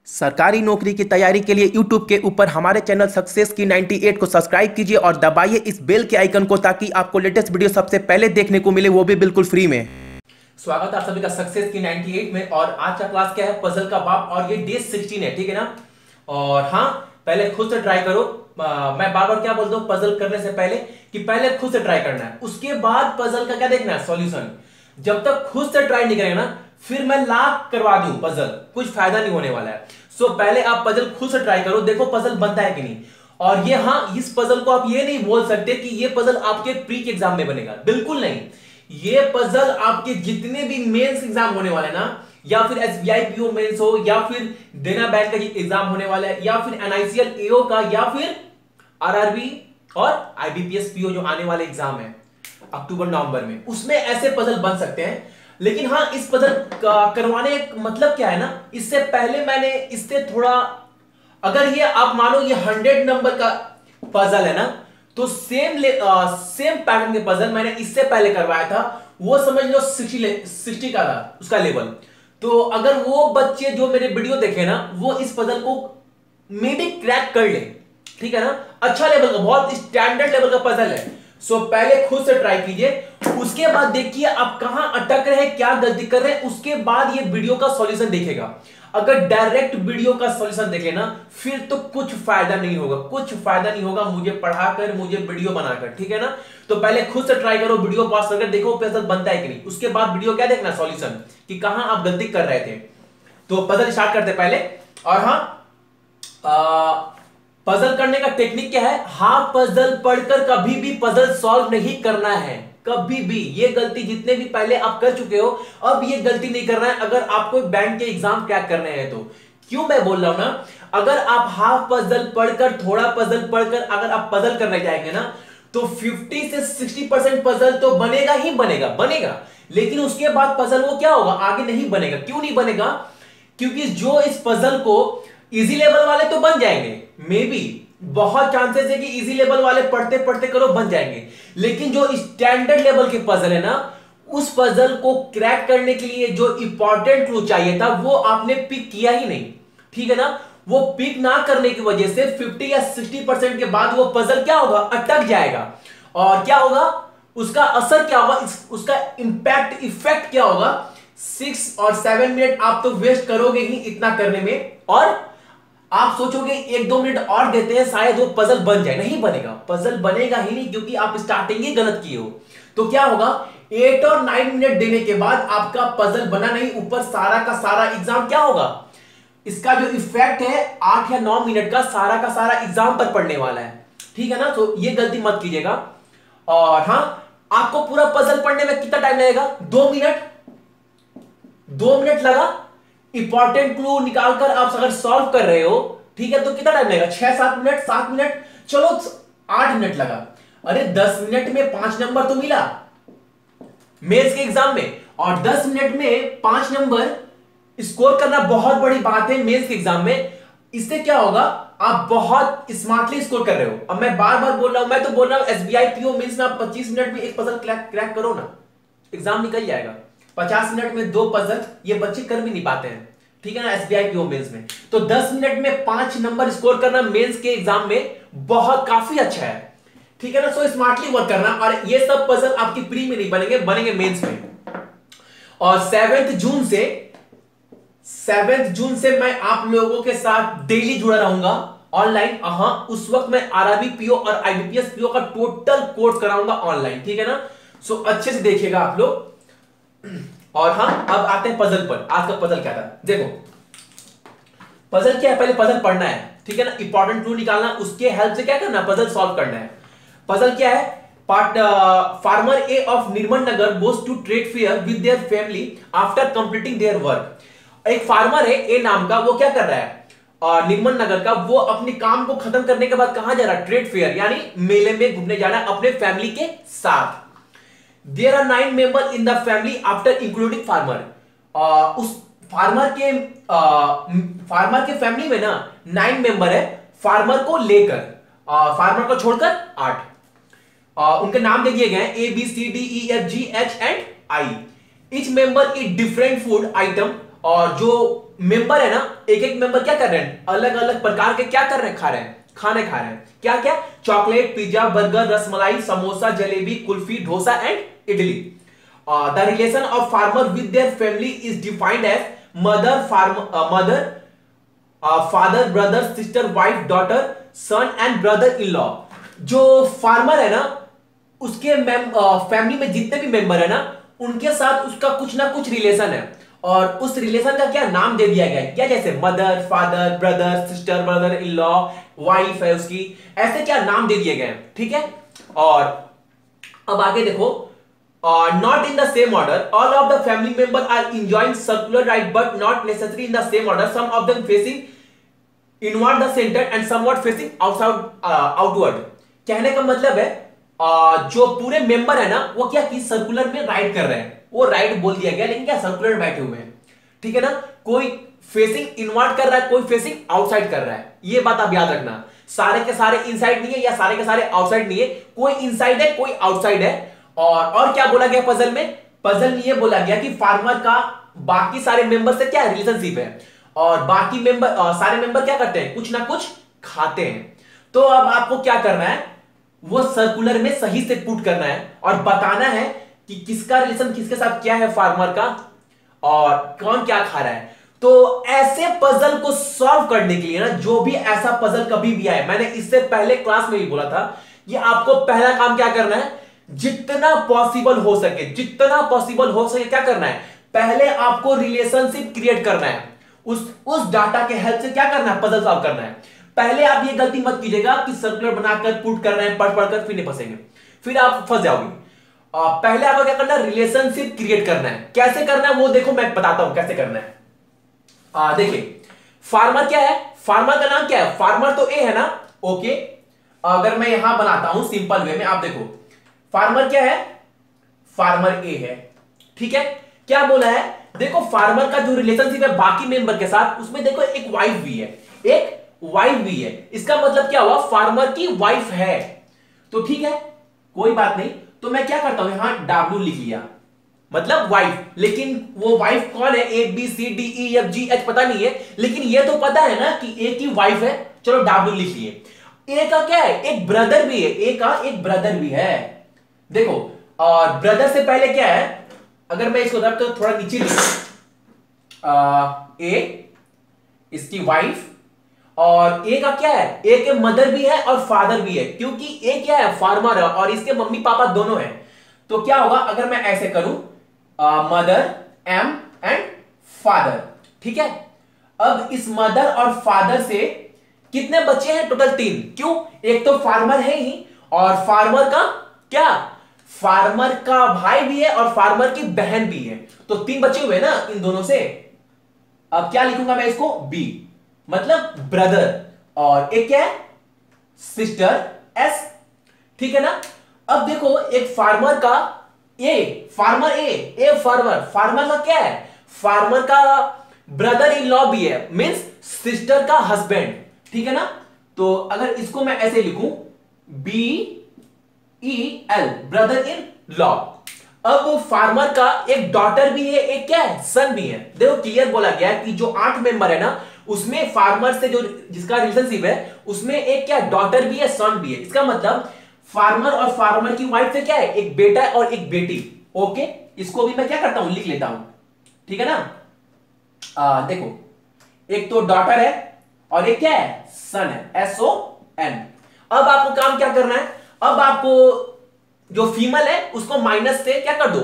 सरकारी नौकरी की तैयारी के लिए YouTube के ऊपर हमारे चैनल सक्सेस की 98 को सब्सक्राइब कीजिए और दबाइए इस बेल के आइकन को ताकि आपको लेटेस्ट वीडियो सबसे पहले देखने को मिले, वो भी बिल्कुल फ्री में। स्वागत है आप सभी का सक्सेस की 98 में। और आज का क्लास क्या है? पजल का बाप। और ये डे 16 है, ठीक है ना। और हाँ, पहले खुद से ट्राई करो। मैं बार बार क्या बोलता हूँ पजल करने से पहले कि पहले खुद से ट्राई करना है, उसके बाद पजल का क्या देखना है, सॉल्यूशन। जब तक खुद से ट्राई नहीं करेंगे ना, फिर मैं लाख करवा दूं पजल, कुछ फायदा नहीं होने वाला है। सो पहले आप पजल खुद से ट्राई करो, देखो पजल बनता है कि नहीं। और ये हाँ, इस पजल को आप ये नहीं बोल सकते कि ये पजल आपके प्री के एग्जाम में बनेगा, बिल्कुल नहीं। ये पजल आपके जितने भी मेंस एग्जाम होने वाले ना, या फिर एसबीआई पीओ मेंस हो, या फिर देना बैंक का एग्जाम होने वाला है, या फिर एनआईसीएल एओ का, या फिर आरआरबी और आईबीपीएस पीओ जो आने वाले एग्जाम है अक्टूबर नवंबर में, उसमें ऐसे पजल बन सकते हैं। लेकिन हाँ, इस पजल करवाने का मतलब क्या है ना, इससे पहले मैंने इससे थोड़ा, अगर ये आप मानो ये 100 नंबर का पजल है ना, तो सेम पैटर्न के पजल मैंने इससे पहले करवाया था, वो समझ लो 60 का था उसका लेवल। तो अगर वो बच्चे जो मेरे वीडियो देखे ना, वो इस पजल को मे बी क्रैक कर ले, ठीक है ना। अच्छा लेवल का, बहुत स्टैंडर्ड लेवल का पजल है। सो पहले खुद से ट्राई कीजिए, उसके बाद देखिए आप कहां अटक रहे हैं, क्या गलती कर रहे हैं, उसके बाद ये वीडियो का सॉल्यूशन देखेगा। अगर डायरेक्ट वीडियो का सॉल्यूशन देखे ना, फिर तो कुछ फायदा नहीं होगा, कुछ फायदा नहीं होगा मुझे पढ़ाकर, मुझे वीडियो बनाकर, ठीक है ना। तो पहले खुद से ट्राई करो, वीडियो पॉज करके देखो पजल बनता है कि नहीं, उसके बाद वीडियो क्या देखना, सॉल्यूशन, कि कहां आप गलती कर रहे थे। तो पजल स्टार्ट करते पहले। और हाँ, पजल करने का टेक्निक क्या है? हाफ पजल पढ़कर कभी भी पजल सॉल्व नहीं करना है, कभी भी। ये गलती जितने भी पहले आप कर चुके हो, अब ये गलती नहीं करना है अगर आपको बैंक के एग्जाम क्रैक करने हैं तो। क्यों मैं बोल रहा हूं ना, अगर आप हाफ पजल पढ़कर, थोड़ा पजल पढ़कर अगर आप पजल करने जाएंगे ना, तो 50 से 60% पजल तो बनेगा ही बनेगा। लेकिन उसके बाद पजल वो क्या होगा, आगे नहीं बनेगा। क्यों नहीं बनेगा? क्योंकि जो इस पजल को इजी लेवल वाले तो बन जाएंगे, मे बी बहुत चांसेस है कि इजी लेवल वाले पढ़ते पढ़ते करो बन जाएंगे, लेकिन जो स्टैंडर्ड लेवल के पजल है ना, उस पजल को क्रैक करने के लिए जो इंपॉर्टेंट क्लू चाहिए था, वो आपने पिक किया ही नहीं, ठीक है ना। वो पिक ना करने की वजह से 50 या 60% के बाद वो पजल क्या होगा, अटक जाएगा। और क्या होगा, उसका असर क्या होगा, उसका इंपैक्ट, इफेक्ट क्या होगा, 6 और 7 मिनट आप तो वेस्ट करोगे ही इतना करने में, और आप सोचोगे 1-2 मिनट और देते हैं शायद वो पजल बन जाए। नहीं बनेगा, पजल बनेगा ही नहीं, क्योंकि आप स्टार्टिंग ही गलत किए हो। तो क्या होगा, 8 और 9 मिनट देने के बाद आपका पजल बना नहीं, ऊपर सारा का सारा एग्जाम क्या होगा, इसका जो इफेक्ट है 8 या 9 मिनट का सारा एग्जाम पर पड़ने वाला है, ठीक है ना। तो ये गलती मत कीजिएगा। और हाँ, आपको पूरा पजल पढ़ने में कितना टाइम लगेगा, 2 मिनट। 2 मिनट लगा, इंपॉर्टेंट क्लू निकालकर आप अगर सॉल्व कर रहे हो, ठीक है, तो कितना टाइम लगेगा, 6-7 मिनट, 7 मिनट, चलो 8 मिनट लगा। अरे 10 मिनट में 5 नंबर तो मिला मेंस के एग्जाम में, और 10 मिनट में 5 नंबर स्कोर करना बहुत बड़ी बात है मेंस के एग्जाम में। इससे क्या होगा, आप बहुत स्मार्टली स्कोर कर रहे हो। अब मैं बार बार बोल रहा हूं, मैं तो बोल रहा हूं एसबीआई पीओ मेंस में आप 25 मिनट में एक पजल क्रैक करो ना, एग्जाम निकल जाएगा। 50 मिनट में 2 पजल ये बच्चे कर भी नहीं पाते हैं, ठीक है ना, एसबीआई पीओ मेंस में। तो 10 मिनट में 5 नंबर स्कोर करना मेंस के एग्जाम में बहुत काफी अच्छा है, ठीक है ना। सो स्मार्टली वर्क करना, और ये सब पजल आपकी प्री में नहीं बनेंगे मेंस में। और 7 जून से मैं आप लोगों के साथ डेली जुड़ा रहूंगा ऑनलाइन। हाँ, उस वक्त मैं आरआरबी पीओ और आईबीपीएस पीओ का टोटल कोर्स कराऊंगा ऑनलाइन, ठीक है ना। सो अच्छे से देखिएगा आप लोग। और हाँ, अब आते हैं पजल पर। आज का पजल क्या था, देखो पजल क्या है, पहले पजल पढ़ना है, ठीक है ना, इंपॉर्टेंट क्लू निकालना, उसके हेल्प से क्या करना, पजल सॉल्व करना है। पजल क्या है, farmer A of Nirmal Nagar goes to trade fair with their family after completing their work. एक फार्मर है ए नाम का, वो क्या कर रहा है निर्मल नगर का, वो अपने काम को खत्म करने के बाद कहां जा रहा है, ट्रेड फेयर यानी मेले में घूमने जा रहा है अपने फैमिली के साथ। There are 9 members in the family after including farmer. उस फार्मर के फैमिली में ना 9 मेंबर है, फार्मर को लेकर, फार्मर को छोड़कर 8। उनके नाम दे दिए गए हैं A B C D E F G H and I। Each member eat different food item, और जो मेंबर है ना, एक एक मेंबर क्या कर रहे हैं, अलग अलग प्रकार के क्या कर रहे हैं, खा रहे हैं, खाने खा रहे हैं। क्या क्या, chocolate, pizza, burger, rasmalai, samosa, jalebi, kulfi, dosa and idli. The relation of farmer with their family is defined as mother, father, brother, sister, wife, daughter, son and brother in law. जो फार्मर है ना, उसके फैमिली में जितने भी मेंबर है ना, उनके साथ उसका कुछ ना कुछ रिलेशन है, और उस रिलेशन का क्या नाम दे दिया गया है, क्या, जैसे mother, father, brother, sister, brother in law, wife है उसकी, ऐसे क्या नाम दे दिए गए हैं। ठीक है, और अब आगे देखो, not in the same order, all of the family member are enjoying circular right but not necessary in the same order, some of them facing inward the center and somewhat facing outward. कहने का मतलब है जो पूरे member है ना, वो क्या की सर्कुलर में राइट कर रहे हैं, वो राइट बोल दिया गया, लेकिन क्या सर्कुलर में बैठे हुए हैं। ठीक है ना, कोई फेसिंग इनवर्ड कर रहा है, कोई फेसिंग आउटसाइड कर रहा है, ये बात आप याद रखना। सारे के सारे इनसाइड नहीं है या सारे के सारे आउटसाइड नहीं है, कोई इनसाइड है कोई आउटसाइड है। और क्या बोला गया पजल में, पजल में ये बोला गया कि फार्मर का बाकी सारे मेंबर से क्या रिलेशनशिप है, और बाकी मेंबर सारे मेंबर क्या करते हैं, कुछ ना कुछ खाते हैं। तो अब आपको क्या करना है, वो सर्कुलर में सही से पुट करना है और बताना है कि किसका रिलेशन किसके साथ क्या है फार्मर का, और कौन क्या खा रहा है। तो ऐसे पजल को सॉल्व करने के लिए ना, जो भी ऐसा पजल कभी भी आए, मैंने इससे पहले क्लास में भी बोला था कि आपको पहला काम क्या करना है, जितना पॉसिबल हो सके, जितना पॉसिबल हो सके क्या करना है, पहले आपको रिलेशनशिप क्रिएट करना है, उस डाटा के हेल्प से क्या करना है, पजल सॉल्व करना है। पहले आप ये गलती मत कीजिएगा कि सर्कुलर बनाकर पुट कर रहे हैं, पढ़ पढ़कर फिर नहीं फंसेंगे, फिर आप फंस जाओगे। पहले आपको क्या करना है, रिलेशनशिप क्रिएट करना है। कैसे करना है वो देखो, मैं बताता हूं कैसे करना है। देखिए, फार्मर क्या है, फार्मर का नाम क्या है, फार्मर तो ए है ना, ओके। अगर मैं यहां बनाता हूं सिंपल वे में, आप देखो फार्मर क्या है, फार्मर ए है। ठीक है, क्या बोला है, देखो फार्मर का जो रिलेशनशिप है बाकी मेंबर के साथ, उसमें देखो एक वाइफ भी है, एक वाइफ भी है। इसका मतलब क्या हुआ, फार्मर की वाइफ है। तो ठीक है, कोई बात नहीं, तो मैं क्या करता हूं, यहां W लिख लिया, मतलब वाइफ। लेकिन वो वाइफ कौन है, A B C D E F G H पता नहीं है, लेकिन ये तो पता है ना कि A की वाइफ है, चलो W लिख लिए। A का क्या है, एक ब्रदर भी है, A का एक ब्रदर भी है। देखो, और ब्रदर से पहले क्या है, अगर मैं इसको तो थोड़ा नीचे लिखूं, A इसकी वाइफ, और ए का क्या है, ए के मदर भी है और फादर भी है, क्योंकि ए क्या है, फार्मर है और इसके मम्मी पापा दोनों हैं। तो क्या होगा अगर मैं ऐसे करूं, मदर एम एंड फादर। ठीक है, अब इस मदर और फादर से कितने बच्चे हैं, टोटल 3। क्यों, एक तो फार्मर है ही, और फार्मर का क्या, फार्मर का भाई भी है और फार्मर की बहन भी है, तो 3 बच्चे हुए ना इन दोनों से। अब क्या लिखूंगा मैं इसको, बी मतलब ब्रदर, और एक क्या है, सिस्टर, एस। ठीक है ना। अब देखो, एक फार्मर का फार्मर ए फार्मर, फार्मर का क्या है, फार्मर का ब्रदर इन लॉ भी है, मींस सिस्टर का हस्बैंड। ठीक है ना। तो अगर इसको मैं ऐसे लिखूं, BEL, ब्रदर इन लॉ। अब फार्मर का एक डॉटर भी है, एक क्या है, सन भी है। देखो क्लियर बोला गया है कि जो 8 मेंबर है ना, उसमें फार्मर से जो जिसका रिलेशनशिप है, उसमें एक क्या डॉटर भी है, सन भी है। इसका मतलब फार्मर और फार्मर की वाइफ से क्या है, एक बेटा और एक बेटी। ओके, इसको भी मैं क्या करता हूं, लिख लेता हूं। ठीक है ना। देखो, एक तो डॉटर है और एक क्या है, सन है, SON। अब आपको काम क्या करना है, अब आपको जो फीमेल है उसको माइनस से क्या कर दो,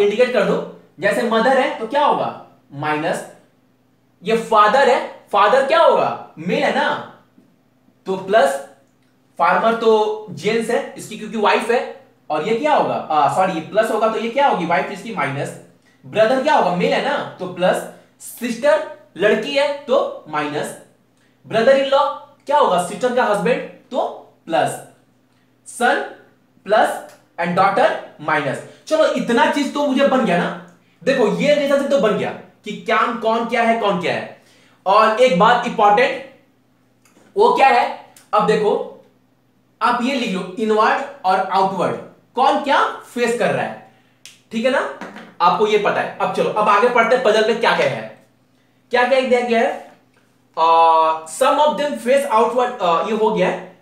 इंडिकेट कर दो। जैसे मदर है तो क्या होगा, माइनस। ये फादर है, फादर क्या होगा, मेल है ना, तो प्लस। फार्मर तो जेंट्स है इसकी, क्योंकि वाइफ है, और ये क्या होगा, सॉरी ये प्लस होगा, तो ये क्या होगी, वाइफ इसकी माइनस। ब्रदर क्या होगा, मेल है ना, तो प्लस। सिस्टर लड़की है तो माइनस। ब्रदर इन लॉ क्या होगा, सिस्टर का हस्बैंड, तो plus. Son plus and daughter minus. चलो इतना चीज तो मुझे बन गया ना। देखो ये रिलेशनशिप तो बन गया कि क्या कौन क्या है, कौन क्या है। और एक बात इंपॉर्टेंट, वो क्या है, अब देखो आप ये लिख लो, इनवर्ड और आउटवर्ड कौन क्या फेस कर रहा है। ठीक है ना, आपको ये पता है। अब चलो, अब आगे पढ़ते हैं पजल में क्या क्या है। क्या क्या दिया गया है? Some of them face outward, ये हो गया है।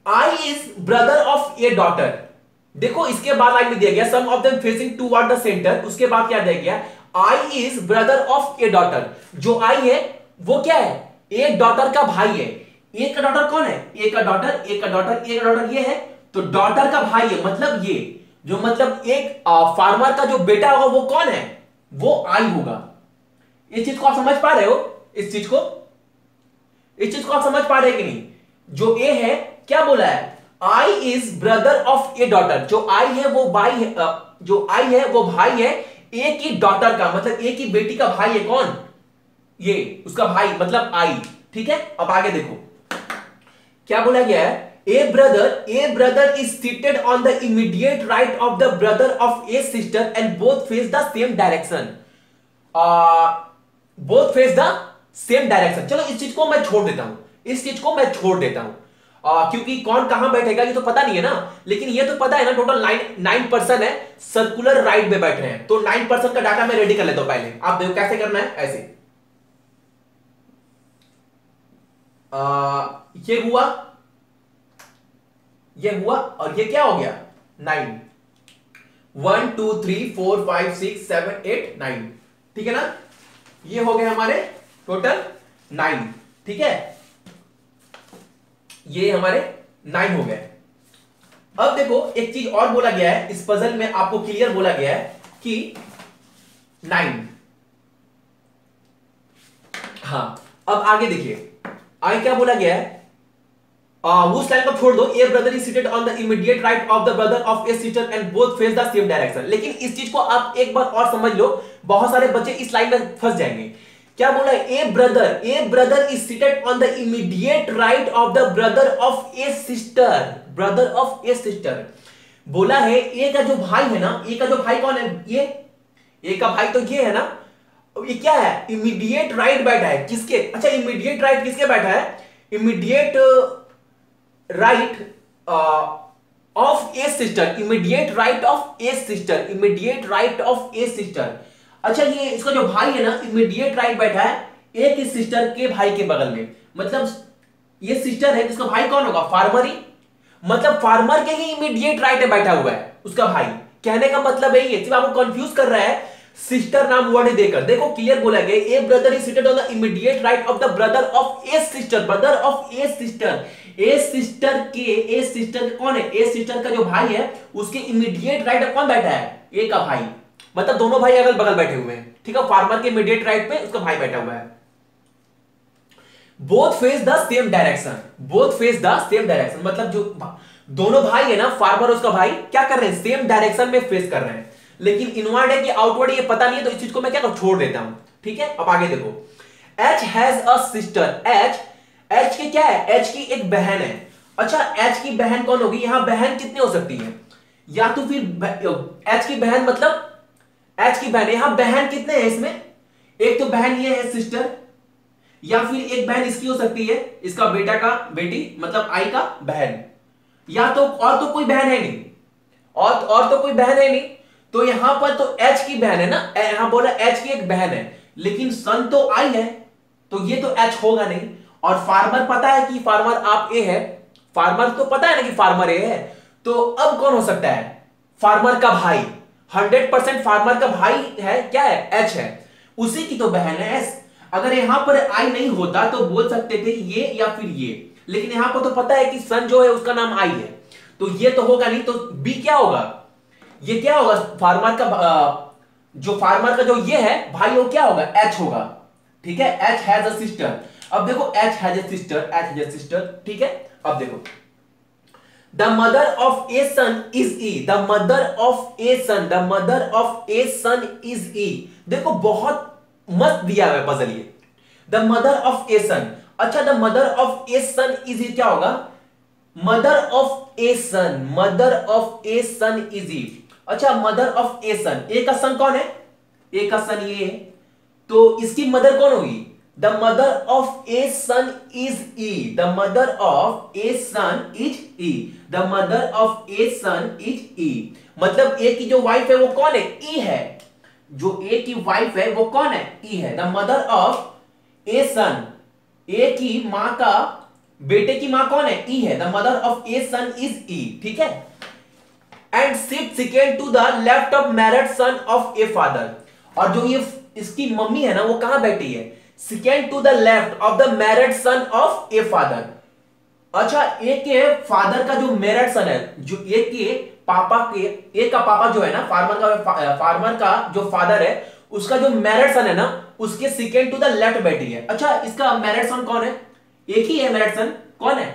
I is brother of A daughter. देखो इसके बाद लाइन में दिया गया some of them facing toward the centre, उसके बाद क्या दिया गया? I is brother of A daughter. जो आई है वो क्या है? एक डॉटर का भाई है। एक का डॉटर कौन है? एक का डॉटर, एक का डॉटर, एक का डॉटर ये है, तो डॉटर का भाई है, मतलब ये जो मतलब एक फार्मर का जो बेटा होगा वो कौन है? वो आई होगा। इस चीज को आप समझ पा रहे हो? इस चीज को आप समझ पा रहे हैं कि नहीं? जो ए है क्या बोला है? I is brother of A daughter. जो आई है वो भाई है, जो आई है वो भाई है ए की डॉटर का, मतलब ए की बेटी का भाई है कौन? ये उसका भाई मतलब आई। ठीक है, अब आगे देखो क्या बोला गया है? A brother is seated on the immediate right of the brother of A sister and both face the same direction. Both face the same direction. चलो इस चीज को मैं छोड़ देता हूं, इस चीज को मैं छोड़ देता हूं, क्योंकि कौन कहां बैठेगा ये तो पता नहीं है ना। लेकिन ये तो पता है ना, टोटल 9% है, सर्कुलर राइट में बैठ रहे हैं, तो 9% का डाटा मैं रेडी कर लेता हूं। पहले आप देखो कैसे करना है। ऐसे ये हुआ, ये हुआ, और ये क्या हो गया? 9। 1 2 3 4 5 6 7 8 9। ठीक है ना? ये हो गए हमारे टोटल 9। ठीक है, ये हमारे 9 हो गए। अब देखो एक चीज और बोला गया है इस पजल में, आपको क्लियर बोला गया है कि 9। हाँ, अब आगे देखिए आगे क्या बोला गया है? उस लाइन को छोड़ दो। A brother is seated on the immediate right of the brother of A sister and both face the same direction. लेकिन इस चीज को आप एक बार और समझ लो, बहुत सारे बच्चे इस लाइन में फंस जाएंगे। क्या बोला है? A brother is seated on the immediate right of the brother of A sister. Brother of A sister बोला है। ए का जो भाई है ना, ए का जो भाई कौन है? ये ए का भाई तो ये है ना। ये क्या है? इमीडिएट राइट बैठा है किसके? अच्छा, इमीडिएट राइट किसके बैठा है? Immediate right of A sister. Immediate right of A sister. Immediate right of A sister. अच्छा, ये इसका जो भाई है ना, इमीडिएट राइट बैठा है ए की सिस्टर के भाई के बगल में। मतलब ये सिस्टर है, इसका भाई कौन होगा? फार्मर ही, मतलब फार्मर के ही इमीडिएट राइट में बैठा हुआ है उसका भाई। कहने का मतलब है ये, सिर्फ आपको कंफ्यूज कर रहा है सिस्टर नाम वर्ड देकर। देखो क्लियर बोला गया, A brother is seated on the immediate right of the brother of A sister. Brother of A sister, A sister कौन है? ए सिस्टर का जो भाई है उसके इमीडिएट राइट कौन बैठा है? ए का भाई, मतलब दोनों भाई अगल बगल बैठे हुए हैं। ठीक है, फार्मर के इमीडिएट राइट पे उसका भाई बैठा हुआ है। Both face the same direction. Both face the same direction मतलब जो दोनों भाई है ना, फार्मर और उसका भाई क्या कर रहे हैं? सेम डायरेक्शन में फेस कर रहे हैं। लेकिन इनवर्ड है कि आउटवर्ड ये पता नहीं है, तो इस चीज को मैं क्या छोड़ देता हूं। ठीक है, अब आगे देखो। H has a sister. H की क्या है? एच की एक बहन है। अच्छा, एच की बहन कौन होगी? यहां बहन कितनी हो सकती है? या तो फिर एच की बहन मतलब एच की बहन, यहां बहन कितने हैं इसमें? एक तो बहन ये है सिस्टर, या फिर एक बहन इसकी हो सकती है, इसका बेटा का बेटी मतलब आई का बहन, या तो और तो कोई बहन है नहीं, और तो कोई बहन है नहीं। तो यहां पर तो एच की बहन है ना, यहां बोला एच की एक बहन है, लेकिन सन तो आई है, तो ये तो एच होगा नहीं। और फार्मर पता है कि फार्मर आप ए है, फार्मर तो पता है ना कि फार्मर ए है, तो अब कौन हो सकता है? फार्मर का भाई। 100% फार्मर का भाई है, क्या है? एच है, उसी की तो बहन है एस। अगर यहां पर आई नहीं होता तो बोल सकते थे ये या फिर ये, लेकिन यहां पर तो पता है कि सन जो है उसका नाम आई है, तो ये तो होगा नहीं। तो बी क्या होगा? ये क्या होगा? फार्मर का जो फार्मर का जो ये है भाई, वो क्या होगा? एच होगा। ठीक है, एच हैज अ सिस्टर। अब देखो H has a sister, H has a sister. ठीक है, अब देखो the mother of A son is E. The mother of A son, the mother of A son is E. देखो बहुत मस्त दिया हुआ है पजल ये। The mother of A son. अच्छा, the mother of A son is E क्या होगा? Mother of A son, mother of A son is E. अच्छा, मदर ऑफ ए सन, ए का सन कौन है? ए का सन ये है, तो इसकी मदर कौन होगी? The mother of A son is E. The mother of A son is E. The mother of A son is E, मतलब ए की जो वाइफ है वो कौन है? ई है। जो ए की वाइफ है वो कौन है? ई है। द मदर ऑफ ए सन, ए की मां का, बेटे की मां कौन है? ई है। The mother of A son is E, ठीक है। And sit second to the left of married son of A father, और जो ये इसकी मम्मी है ना वो कहां बैठी है? Second to the left of the married son of A father. अच्छा, ए के फादर का जो मैरिड सन है, जो ए के पापा के, ए का पापा जो है ना, फार्मर का जो फादर है, उसका जो मैरिड सन है ना, उसके सेकेंड टू द लेफ्ट बैठी है। अच्छा, इसका मैरिड सन कौन है? एक ही है मैरिड सन, कौन है?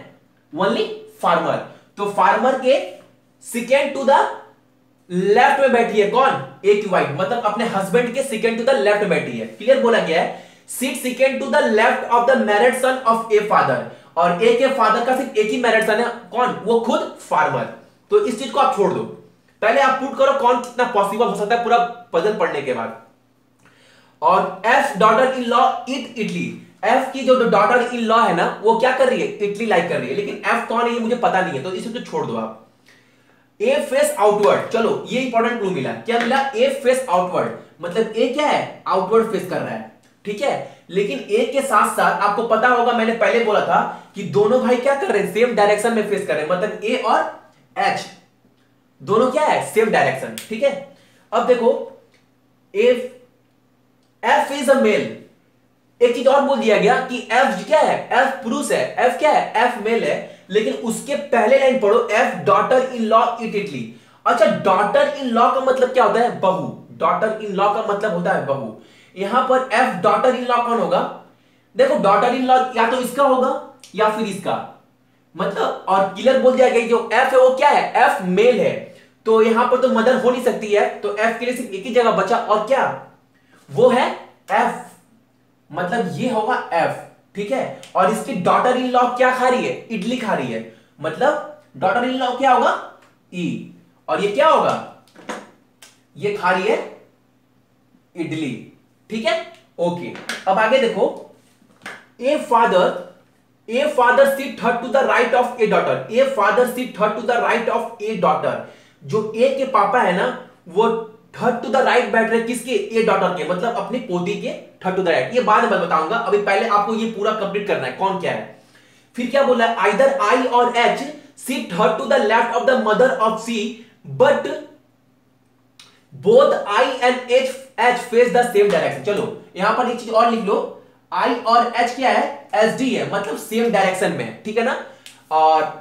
Only farmer. तो फार्मर के सेकेंड टू द लेफ्ट में बैठी है कौन? ए की वाइफ, मतलब अपने हस्बैंड के सेकेंड टू द लेफ्ट में बैठी है। क्लियर बोला गया है, seat second to the left of the married son of A father, और ए के फादर का सिर्फ एक ही मैरिड सन है, कौन? वो खुद फार्मर। तो इस चीज को आप छोड़ दो, पहले आप पुट करो कौन कितना पॉसिबल हो सकता है पूरा पजल पढ़ने के बाद। और F daughter in law it Italy, F की जो डॉटर इन लॉ है ना वो क्या कर रही है? इटली लाइक कर रही है, लेकिन एफ कौन है ये मुझे पता नहीं है, तो इसे तो छोड़ दो आप। ए फेस आउटवर्ड, चलो ये इंपॉर्टेंट क्लू मिला। क्या मिला? ए फेस आउटवर्ड, मतलब ए क्या है? आउटवर्ड फेस कर रहा है, ठीक है। लेकिन ए के साथ साथ आपको पता होगा, मैंने पहले बोला था कि दोनों भाई क्या कर रहे हैं? सेम डायरेक्शन में फेस कर रहे हैं, मतलब ए और एच दोनों क्या है? सेम डायरेक्शन, ठीक है। अब देखो, एफ इज अ मेल, एक चीज और बोल दिया गया कि एफ क्या है? एफ पुरुष है, एफ क्या है? एफ मेल है, लेकिन उसके पहले लाइन पढ़ो, F daughter in law it Italy. अच्छा, डॉटर इन लॉ का मतलब क्या होता है? बहू। डॉटर इन लॉ का मतलब होता है बहू। यहां पर एफ डॉटर इन लॉ कौन होगा? देखो, डॉटर इन लॉ या तो इसका होगा या फिर इसका, मतलब, और क्लियर बोल दिया गया जो एफ है वो क्या है? एफ मेल है, तो यहां पर तो मदर हो नहीं सकती है, तो एफ के लिए सिर्फ एक ही जगह बचा, और क्या? वो है एफ, मतलब ये होगा एफ, ठीक है। और इसकी डॉटर इन लॉ क्या खा रही है? इडली खा रही है, मतलब डॉटर इन लॉ क्या होगा? ई, और ये क्या होगा? ये खा रही है इडली, ठीक है। ओके, अब आगे देखो, a father seat third to the right of A daughter, a father seat third to the right of A daughter. जो ए के पापा है ना वो थर्ड टू द राइट बैठ रहे, किसके? ए डॉटर के, मतलब अपनी पोती के थर्ड टू द राइट। ये बाद में बताऊंगा, अभी पहले आपको ये पूरा कंप्लीट करना है कौन क्या है। फिर क्या बोला है? आइदर आई और H seat third to the left of the mother of C, but both I and H face the same direction. चलो यहां पर एक चीज और लिख लो, आई और एच क्या है? एच डी है, मतलब सेम डायरेक्शन में, ठीक है ना। और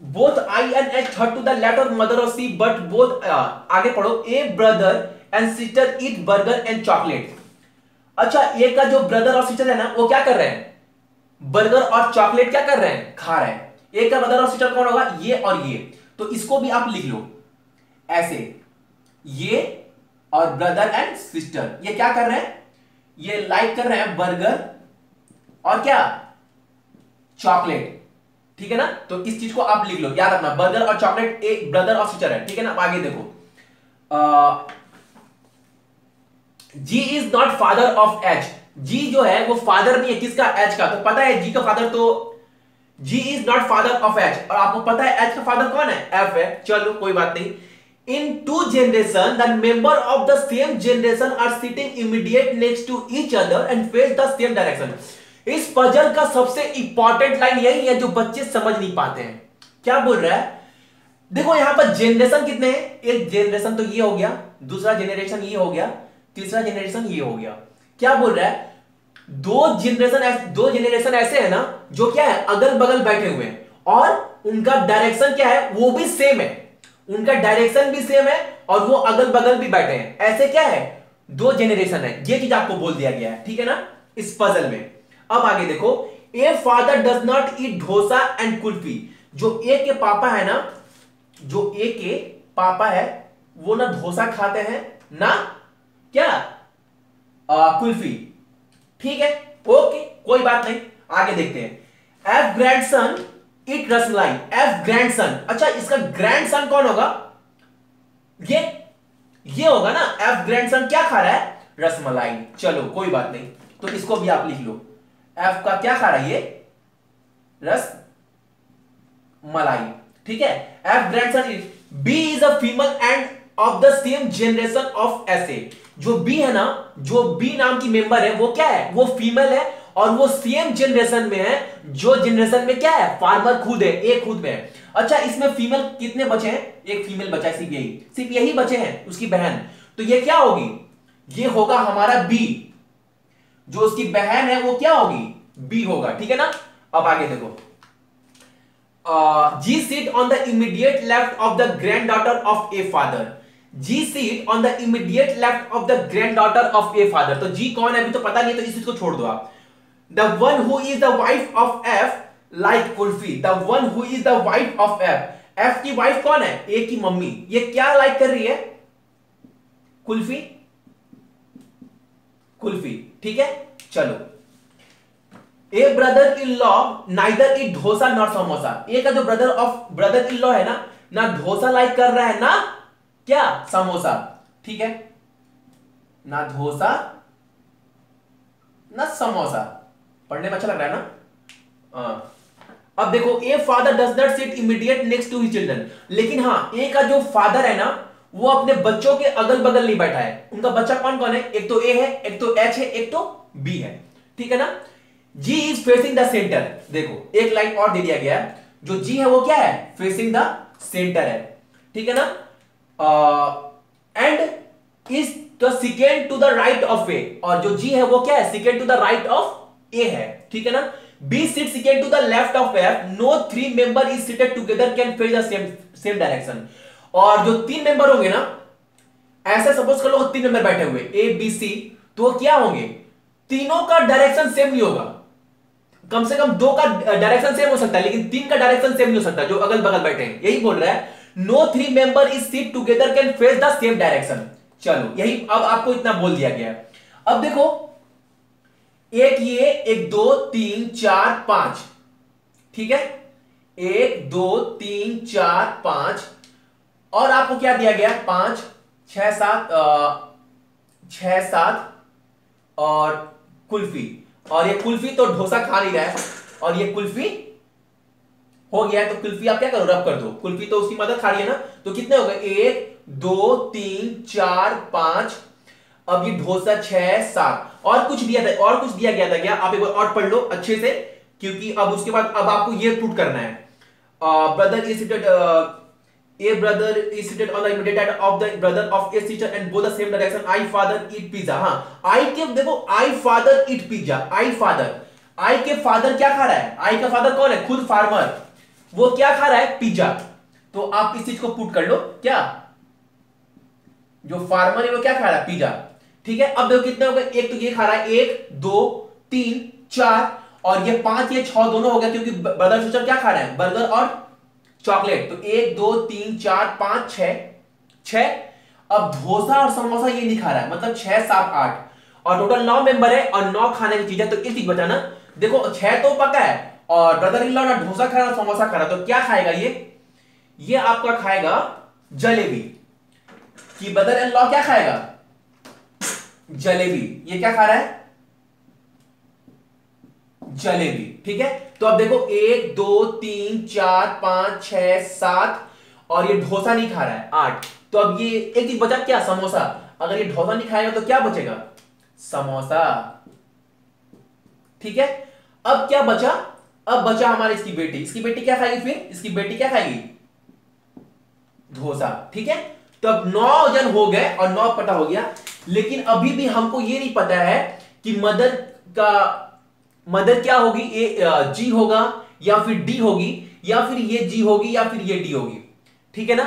both I and H third to the left of mother of C, but both, आगे पढ़ो, A brother and sister eat burger and chocolate. अच्छा, ए का जो ब्रदर और सिस्टर है ना वो क्या कर रहे हैं? बर्गर और चॉकलेट क्या कर रहे हैं? खा रहे हैं। ए का ब्रदर और सिस्टर कौन होगा? ये और ये, तो इसको भी आप लिख लो ऐसे, ये और ब्रदर एंड सिस्टर ये क्या कर रहे हैं? ये लाइक कर रहे हैं बर्गर और क्या? चॉकलेट, ठीक है ना। तो इस चीज को आप लिख लो, याद रखना, बर्गर और चॉकलेट एक ब्रदर और सिस्टर है, ठीक है ना। आगे देखो, G is not father of H, G जो है वो फादर नहीं है, किसका? एच का। तो पता है जी का फादर, तो G is not father of H, और आपको पता है एच का फादर कौन है? एफ है। चलो कोई बात नहीं। In two generation the member of the same generation are sitting immediate next to each other and face the same direction. इस पजल का सबसे इंपॉर्टेंट लाइन यही है जो बच्चे समझ नहीं पाते हैं। क्या बोल रहा है? देखो यहां पर जनरेशन कितने हैं? एक जनरेशन तो ये हो गया, दूसरा जनरेशन ये हो गया, तीसरा जनरेशन ये हो गया। क्या बोल रहा है? दो जनरेशन ऐसे है ना जो क्या है? अगल बगल बैठे हुए हैं, और उनका डायरेक्शन क्या है? वो भी सेम है, उनका डायरेक्शन भी सेम है और वो अगल बगल भी बैठे हैं। ऐसे क्या है? दो जनरेशन है, ये चीज आपको बोल दिया गया है, ठीक है ना, इस पजल में। अब आगे देखो, a father does not eat dosa and kulfi. जो ए के पापा है ना, जो ए के पापा है वो ना डोसा खाते हैं ना क्या कुल्फी, ठीक है। ओके कोई बात नहीं, आगे देखते हैं। एफ ग्रैंडसन ईट रसमलाई, एफ ग्रैंडसन। अच्छा, इसका ग्रैंडसन कौन होगा? ये होगा ना, एफ ग्रैंडसन क्या खा रहा है? रसमलाई। चलो कोई बात नहीं, तो इसको भी आप लिख लो, एफ का क्या खा रहा है? ये रस मलाई, ठीक है। F grandson. B is a female and of the same generation as A ए। जो बी है ना, जो बी नाम की मेंबर है वो क्या है? वो फीमेल है और वो सेम जनरेशन में है जो जनरेशन में क्या है, फार्मर खुद है, ए खुद में है। अच्छा, इसमें फीमेल कितने बचे हैं, एक फीमेल बचा है, सिर्फ यही बचे हैं, उसकी बहन। तो ये क्या होगी, ये होगा हमारा बी, जो उसकी बहन है वो क्या होगी, बी होगा, ठीक है ना। अब आगे देखो, G seat on the immediate left of the granddaughter of A father. G seat on the immediate left of the granddaughter of A father. तो जी कौन है अभी तो पता नहीं है, तो इस चीज को छोड़ दो आप। The one who is the wife of F like kulfi, the one who is the wife of F. F की वाइफ कौन है, ए की मम्मी, ये क्या लाइक कर रही है, कुल्फी, कुल्फी, ठीक है। चलो, A brother in law neither eat dosa not samosa. A का जो ब्रदर इन लॉ है ना, ना डोसा लाइक कर रहा है ना क्या, समोसा, ठीक है, ना डोसा ना समोसा। पढ़ने में अच्छा लग रहा है ना। अब देखो, a father does not sit immediate next to his children. लेकिन हाँ, ए का जो फादर है ना, वो अपने बच्चों के अगल बगल नहीं बैठा है। उनका बच्चा कौन कौन है, एक तो ए है, एक तो एच है, एक तो बी है, ठीक है ना। जी इज फेसिंग द सेंटर। देखो एक लाइन और दे दिया गया है, जो जी है वो क्या है, फेसिंग द सेंटर है, ठीक है ना। And is the second to the right of A, और जो जी है वो क्या है, second to the right of A है, ठीक है ना। B sit second to the left of F, no three member is seated together can face the same direction. और जो तीन मेंबर होंगे ना, ऐसे सपोज कर लो तीन मेंबर बैठे हुए ए बी सी, तो क्या होंगे, तीनों का डायरेक्शन सेम नहीं होगा। कम से कम दो का डायरेक्शन सेम हो सकता है, लेकिन तीन का डायरेक्शन सेम नहीं हो सकता, जो अगल बगल बैठे हैं। यही बोल रहा है, no three member is sit together can face the same direction. चलो, यही अब आपको इतना बोल दिया गया। अब देखो, एक ये, एक दो तीन चार पांच, ठीक है, एक दो तीन चार पांच, और आपको क्या दिया गया, पांच छह सात, छह सात और कुल्फी। और ये कुल्फी तो डोसा खा नहीं रहा है, और ये कुल्फी हो गया है, तो कुल्फी आप क्या करो, रब कर दो, कुल्फी तो उसकी मदद खा रही है ना। तो कितने हो गए, एक दो तीन चार पांच, अब ये डोसा छह सात, और कुछ दिया था, और कुछ दिया गया था क्या, आप एक बार और पढ़ लो अच्छे से, क्योंकि अब उसके बाद अब आपको ये पुट करना है। Brother is seated, a brother is seated on the immediate right of the brother of a sister and both the same direction. I father eat pizza. हाँ, I के देखो, I father eat pizza. I के father क्या खा रहा है, I का father कौन है, खुद फार्मर, वो क्या खा रहा है, पिज्जा। तो आप इस चीज को पुट कर लो, क्या, जो फार्मर है वो क्या खा रहा है, पिज्जा, ठीक है। अब देखो कितने हो गए, एक तो ये खा रहा है, एक दो तीन चार, और ये पांच ये छह दोनों हो गया, क्योंकि ब्रदर सिस्टर क्या खा रहे हैं, बर्गर और चॉकलेट। तो एक दो तीन चार पांच छह, छह। अब डोसा और समोसा ये नहीं खा रहा है, मतलब छह सात आठ, और टोटल 9 मेंबर है और 9 खाने की चीज है। तो एक चीज बचा ना, देखो 6 तो पका है, और ब्रदर इन लॉ ना डोसा खा रहा समोसा खा रहा, तो क्या खाएगा ये आपका खाएगा जलेबी। कि ब्रदर इन लॉ क्या खाएगा, जलेबी। ये क्या खा रहा है, जलेबी, ठीक है। तो अब देखो 1 2 3 4 5 6 7, और ये डोसा नहीं खा रहा है 8। तो अब ये एक चीज बचा क्या, समोसा। अगर ये डोसा नहीं खाएगा तो क्या बचेगा, समोसा, ठीक है। अब क्या बचा, अब बचा हमारे इसकी बेटी क्या खाएगी, फिर इसकी बेटी क्या खाएगी, डोसा, ठीक है। तो अब 9 जन हो गए और 9 पता हो गया। लेकिन अभी भी हमको ये नहीं पता है कि मदर क्या होगी, जी होगा या फिर डी होगी, या फिर ये जी होगी या फिर ये डी होगी, ठीक है ना।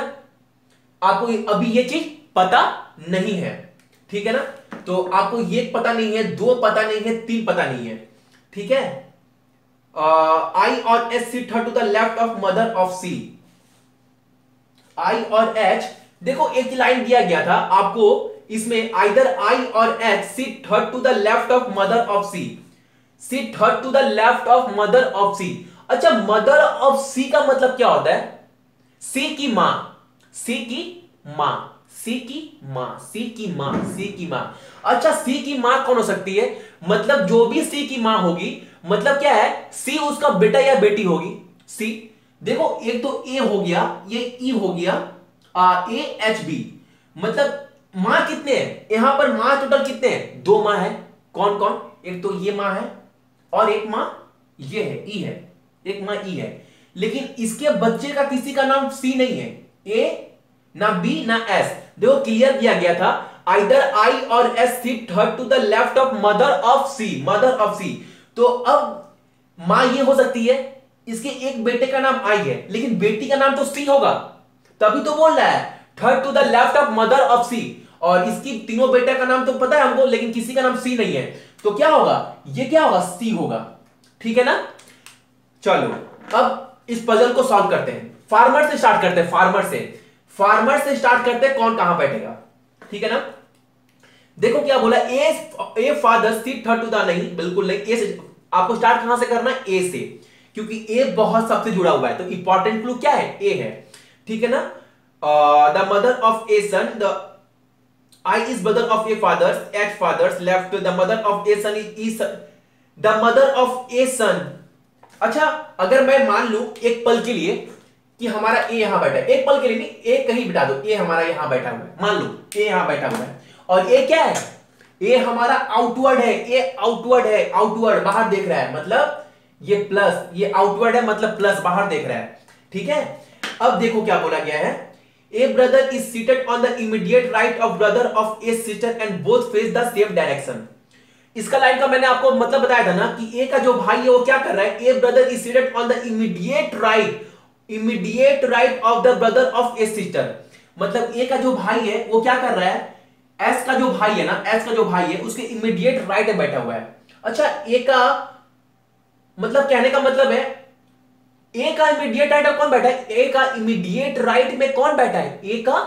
आपको अभी ये चीज पता नहीं है, ठीक है ना। तो आपको ये पता नहीं है, 2 पता नहीं है, 3 पता नहीं है, ठीक है। आई और H sit to the left of mother of C. I और एच, देखो एक लाइन दिया गया था आपको इसमें, आइदर आई और H sit to the left of mother of C, sit to the left of mother of C. अच्छा, मदर ऑफ सी का मतलब क्या होता है, सी की मां, सी की मां, सी की मां, सी की मां, सी की मां। अच्छा, सी की मां कौन हो सकती है, मतलब जो भी सी की मां होगी, मतलब क्या है, सी उसका बेटा या बेटी होगी, सी। देखो एक तो ए हो गया, ये ई हो गया, ए एच बी, मतलब मां कितने हैं यहां पर, मां टोटल कितने हैं, 2 मां है। कौन कौन, एक तो ये मां है और एक माँ ये है, ई है, एक माँ ई है, लेकिन इसके बच्चे का किसी का नाम सी नहीं है, ए ना बी ना एस। देखो क्लियर किया गया था, आइदर आई और S sit third to the left of mother of C, mother of C. तो अब मां ये हो सकती है, इसके एक बेटे का नाम आई है लेकिन बेटी का नाम तो सी होगा, तभी तो बोल रहा है third to the left of mother of C. और इसकी तीनों बेटे का नाम तो पता है हमको, लेकिन किसी का नाम सी नहीं है, तो क्या होगा, ये क्या होगा, सी होगा। ठीक है ना। चलो अब इस पजल को सॉल्व करते हैं, फार्मर से स्टार्ट करते हैं, फार्मर से स्टार्ट करते हैं, कौन कहां बैठेगा। ठीक है ना। देखो क्या बोला, a father seat third to the, नहीं बिल्कुल नहीं, ए से आपको स्टार्ट कहां से करना है, ए से, क्योंकि ए बहुत सबसे जुड़ा हुआ है, तो इंपॉर्टेंट क्लू क्या है, ए है। ठीक है ना। The mother of A son, the I is brother of a fathers, H fathers left, the mother of a son is the mother of a son। अच्छा, अगर मैं मान लूं एक पल के लिए कि हमारा ए यहां बैठा है, एक पल के लिए नहीं, ए कहीं बिठा दो, ए हमारा यहां बैठा हुआ है, मान लो ए यहां बैठा हुआ है, और ए क्या है, ए हमारा आउटवर्ड है, ए आउटवर्ड है, आउटवर्ड बाहर देख रहा है, मतलब ये प्लस, ये आउटवर्ड है मतलब प्लस बाहर देख रहा है। ठीक है। अब देखो क्या बोला गया है, A brother is seated on the immediate right of brother of a sister and both face the same direction। इसका लाइन का मैंने आपको मतलब बताया था ना कि ए का जो भाई है वो क्या कर रहा है, A brother is seated on the immediate right of the brother of A sister. मतलब ए का जो भाई है वो क्या कर रहा है, एस का जो भाई है ना, एस का जो भाई है उसके इमीडिएट राइट में बैठा हुआ है। अच्छा, ए का मतलब कहने का मतलब है, ए का इमीडिएट राइट में कौन बैठा है, ए का इमीडिएट राइट में कौन बैठा है, ए का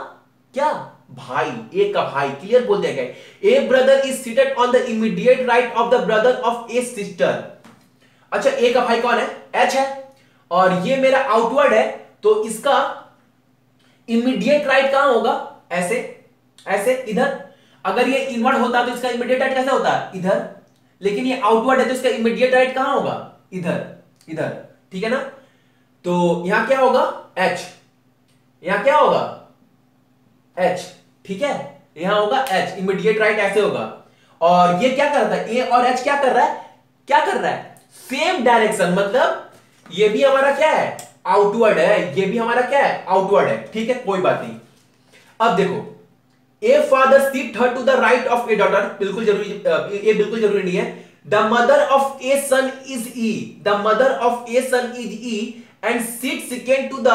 क्या भाई, ए का भाई, क्लियर बोल दिया गया। A brother is seated on the immediate right of the brother of A sister. अच्छा, ए का भाई कौन है, एच है, और ये मेरा आउटवर्ड है, तो इसका इमीडिएट राइट कहां होगा, ऐसे ऐसे इधर। अगर ये इनवर्ड होता तो इसका इमीडिएट राइट कैसे होता, इधर, लेकिन ये आउटवर्ड है तो इसका इमीडिएट राइट कहां होगा, इधर, इधर। ठीक है ना। तो यहां क्या होगा, H, यहां क्या होगा, H। ठीक है, यहां होगा H, इमीडिएट राइट ऐसे होगा। और ये क्या कर रहा है, A और H क्या कर रहा है, क्या कर रहा है, सेम डायरेक्शन, मतलब ये भी हमारा क्या है, आउटवर्ड है, ये भी हमारा क्या है, आउटवर्ड है। ठीक है, कोई बात नहीं। अब देखो, a father seat third to the right of A daughter, बिल्कुल जरूरी, ये बिल्कुल जरूरी नहीं है। The mother of A son is E, the mother of A son is E and seat second to the